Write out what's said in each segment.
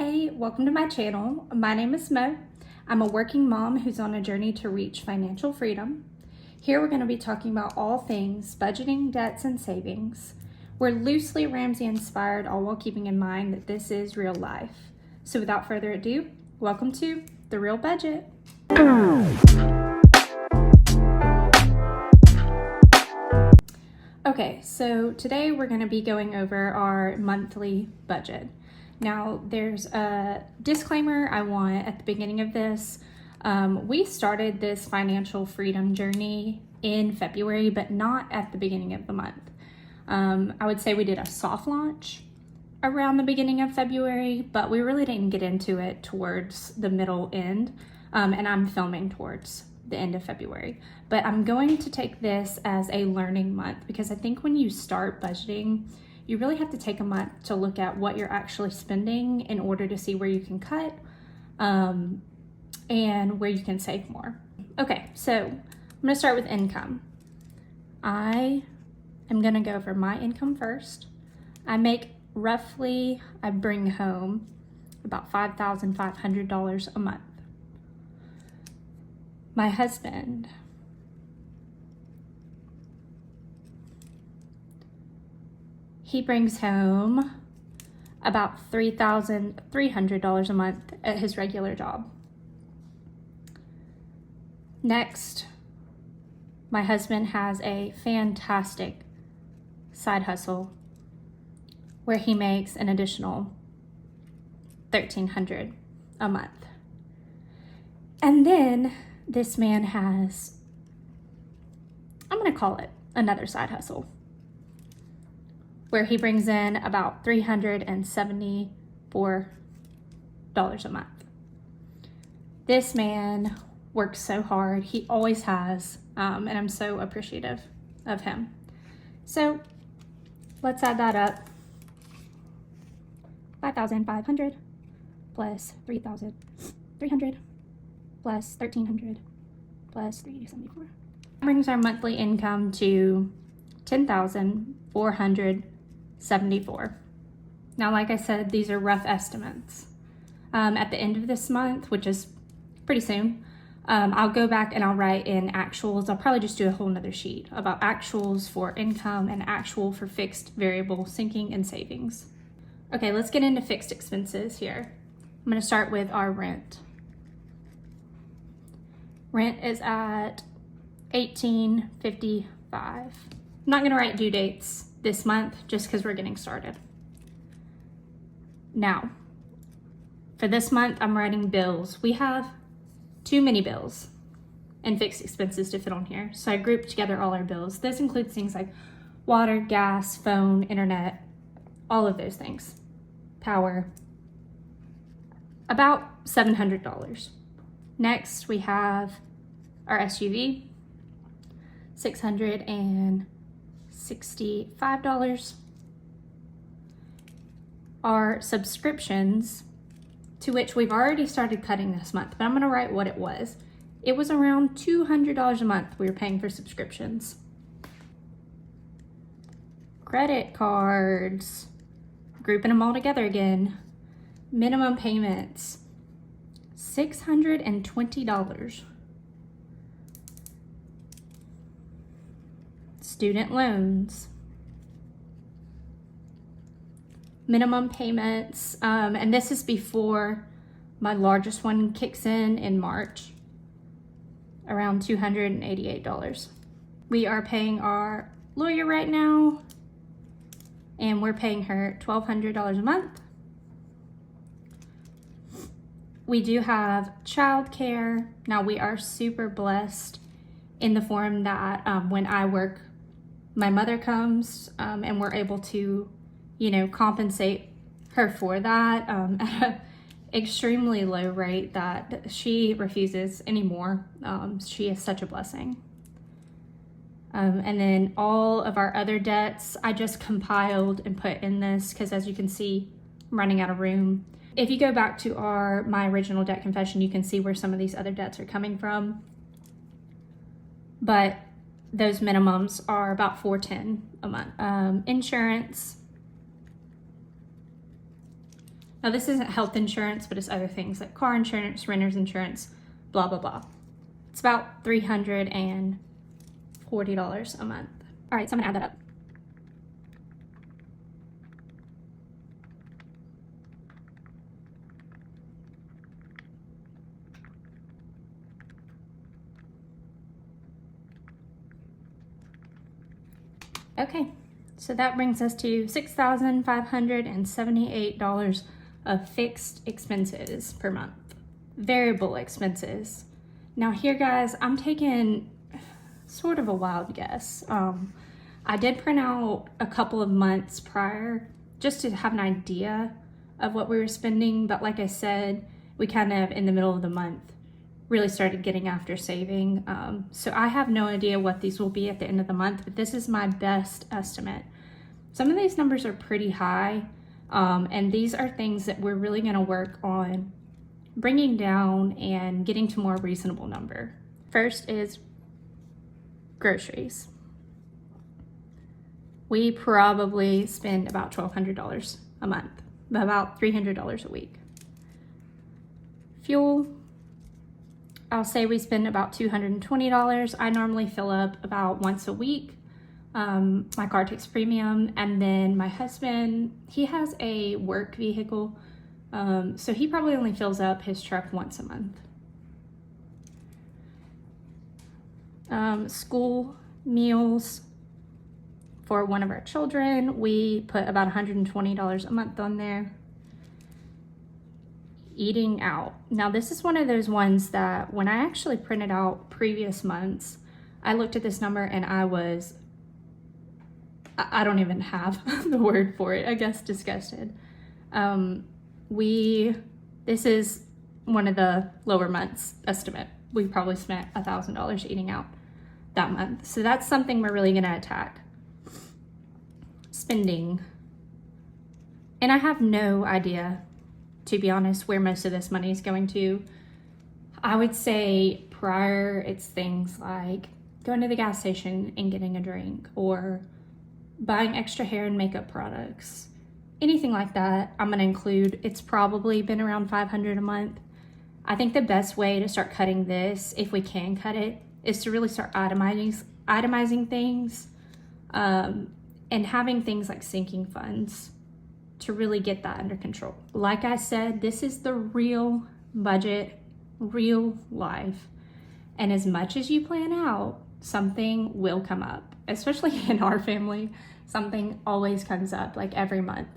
Hey, welcome to my channel. My name is Mo. I'm a working mom who's on a journey to reach financial freedom. Here we're going to be talking about all things budgeting, debts, and savings. We're loosely Ramsey inspired, all while keeping in mind that this is real life. So without further ado, welcome to The Real Budget. Okay, so today we're going to be going over our monthly budget. Now, there's a disclaimer I want at the beginning of this. We started this financial freedom journey in February, but not at the beginning of the month. I would say we did a soft launch around the beginning of February, but we really didn't get into it towards the middle end, and I'm filming towards the end of February. But I'm going to take this as a learning month because I think when you start budgeting, you really have to take a month to look at what you're actually spending in order to see where you can cut and where you can save more. Okay, so I'm gonna start with income. I am gonna go over my income first. I bring home about $5,500 a month. My husband, he brings home about $3,300 a month at his regular job. Next, my husband has a fantastic side hustle where he makes an additional $1,300 a month. And then this man has, I'm gonna call it another side hustle, where he brings in about $374 a month. This man works so hard. He always has, and I'm so appreciative of him. So let's add that up. 5,500 plus 3,300 plus 1,300 plus 374. That brings our monthly income to $10,474. Now, like I said, these are rough estimates. At the end of this month, which is pretty soon, I'll go back and I'll write in actuals. I'll probably just do a whole nother sheet about actuals for income and actual for fixed, variable, sinking, and savings. Okay, let's get into fixed expenses here. I'm gonna start with our rent. Rent is at $1,855. I'm not gonna write due dates this month just because we're getting started. Now, for this month, I'm writing bills. We have too many bills and fixed expenses to fit on here. So I grouped together all our bills. This includes things like water, gas, phone, internet, all of those things. Power. About $700. Next, we have our SUV, $665. Our subscriptions, to which we've already started cutting this month, but I'm gonna write what it was. It was around $200 a month we were paying for subscriptions. Credit cards, grouping them all together again. Minimum payments, $620. Student loans, minimum payments, and this is before my largest one kicks in March, around $288. We are paying our lawyer right now, and we're paying her $1,200 a month. We do have childcare. Now, we are super blessed in the form that when I work, my mother comes and we're able to, compensate her for that at an extremely low rate that she refuses anymore. She is such a blessing. And then all of our other debts, I just compiled and put in this because, as you can see, I'm running out of room. If you go back to my original debt confession, you can see where some of these other debts are coming from. But those minimums are about $410 a month. Insurance, Now this isn't health insurance, but it's other things like car insurance, renter's insurance, blah, blah, blah. It's about $340 a month. All right, so I'm gonna add that up. Okay, so that brings us to $6,578 of fixed expenses per month. Variable expenses. Now here, guys, I'm taking sort of a wild guess. I did print out a couple of months prior just to have an idea of what we were spending, but like I said, we kind of in the middle of the month really started getting after saving. So I have no idea what these will be at the end of the month, but this is my best estimate. Some of these numbers are pretty high, and these are things that we're really gonna work on bringing down and getting to a more reasonable number. First is groceries. We probably spend about $1,200 a month, about $300 a week. Fuel, I'll say we spend about $220. I normally fill up about once a week. My car takes premium, and then my husband, he has a work vehicle, so he probably only fills up his truck once a month. School meals for one of our children, we put about $120 a month on there. Eating out. Now this is one of those ones that when I actually printed out previous months, I looked at this number and I don't even have the word for it, I guess disgusted. This is one of the lower months estimate. We probably spent $1,000 eating out that month. So that's something we're really gonna attack. Spending. And I have no idea, to be honest, where most of this money is going to. I would say prior, it's things like going to the gas station and getting a drink, or buying extra hair and makeup products, anything like that. I'm gonna include, it's probably been around $500 a month. I think the best way to start cutting this, if we can cut it, is to really start itemizing things, and having things like sinking funds to really get that under control. Like I said, this is the real budget, real life. And as much as you plan out, something will come up, especially in our family. Something always comes up like every month.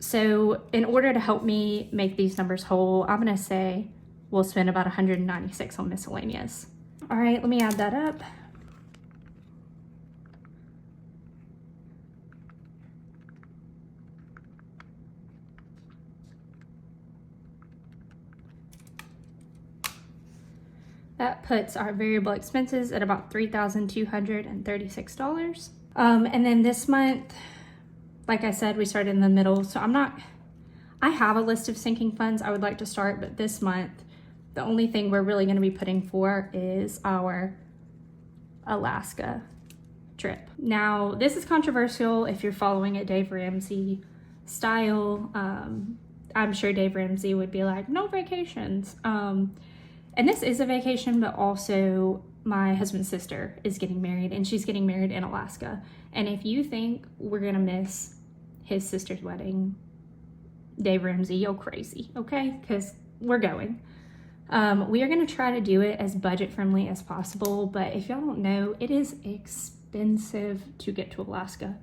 So in order to help me make these numbers whole, I'm gonna say we'll spend about $196 on miscellaneous. All right, let me add that up. That puts our variable expenses at about $3,236. And then this month, like I said, we started in the middle, so I have a list of sinking funds I would like to start, but this month, the only thing we're really gonna be putting for is our Alaska trip. Now, this is controversial if you're following a Dave Ramsey style. I'm sure Dave Ramsey would be like, no vacations. And this is a vacation, but also my husband's sister is getting married, and she's getting married in Alaska. And if you think we're gonna miss his sister's wedding, Dave Ramsey, you're crazy, okay? Because we're going. We are gonna try to do it as budget friendly as possible, but if y'all don't know, it is expensive to get to Alaska.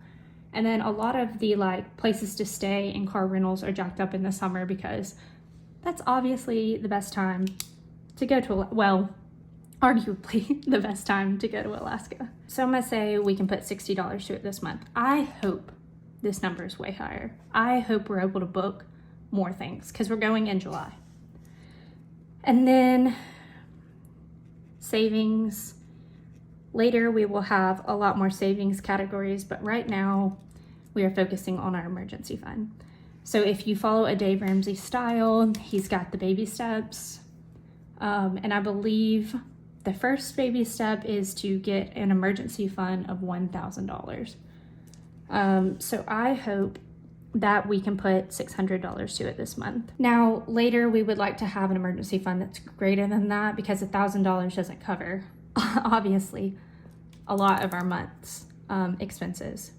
And then a lot of the places to stay and car rentals are jacked up in the summer, because that's obviously the best time to go to, well, arguably the best time to go to Alaska. So I'm gonna say we can put $60 to it this month. I hope this number is way higher. I hope we're able to book more things, because we're going in July. And then savings. Later we will have a lot more savings categories, but right now we are focusing on our emergency fund. So if you follow a Dave Ramsey style, he's got the baby steps. And I believe the first baby step is to get an emergency fund of $1,000. So I hope that we can put $600 to it this month. Now, later we would like to have an emergency fund that's greater than that, because $1,000 doesn't cover, obviously, a lot of our month's expenses.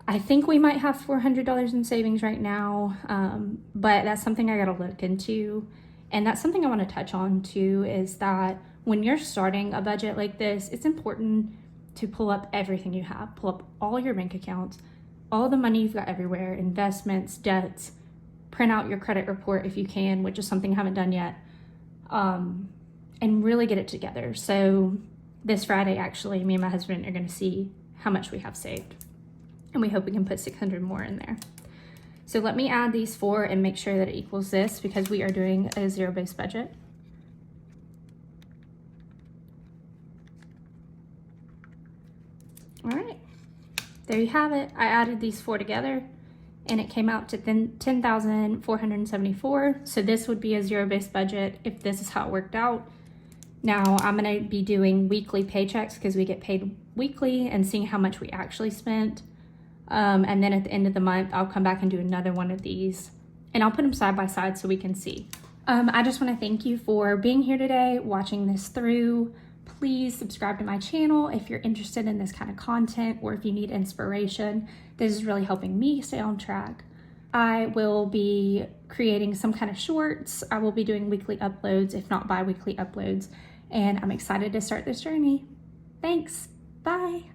I think we might have $400 in savings right now, but that's something I gotta look into. And that's something I want to touch on too, is that when you're starting a budget like this, it's important to pull up everything you have, pull up all your bank accounts, all the money you've got everywhere, investments, debts, print out your credit report if you can, which is something I haven't done yet, and really get it together. So this Friday, actually, me and my husband are gonna see how much we have saved. And we hope we can put 600 more in there. So let me add these 4 and make sure that it equals this, because we are doing a zero-based budget. All right, there you have it. I added these 4 together and it came out to $10,474. So this would be a zero-based budget if this is how it worked out. Now I'm gonna be doing weekly paychecks because we get paid weekly, and seeing how much we actually spent. And then at the end of the month, I'll come back and do another one of these, and I'll put them side by side so we can see. I just want to thank you for being here today, watching this through. Please subscribe to my channel if you're interested in this kind of content, or if you need inspiration. This is really helping me stay on track. I will be creating some kind of shorts. I will be doing weekly uploads, if not bi-weekly uploads, and I'm excited to start this journey. Thanks. Bye.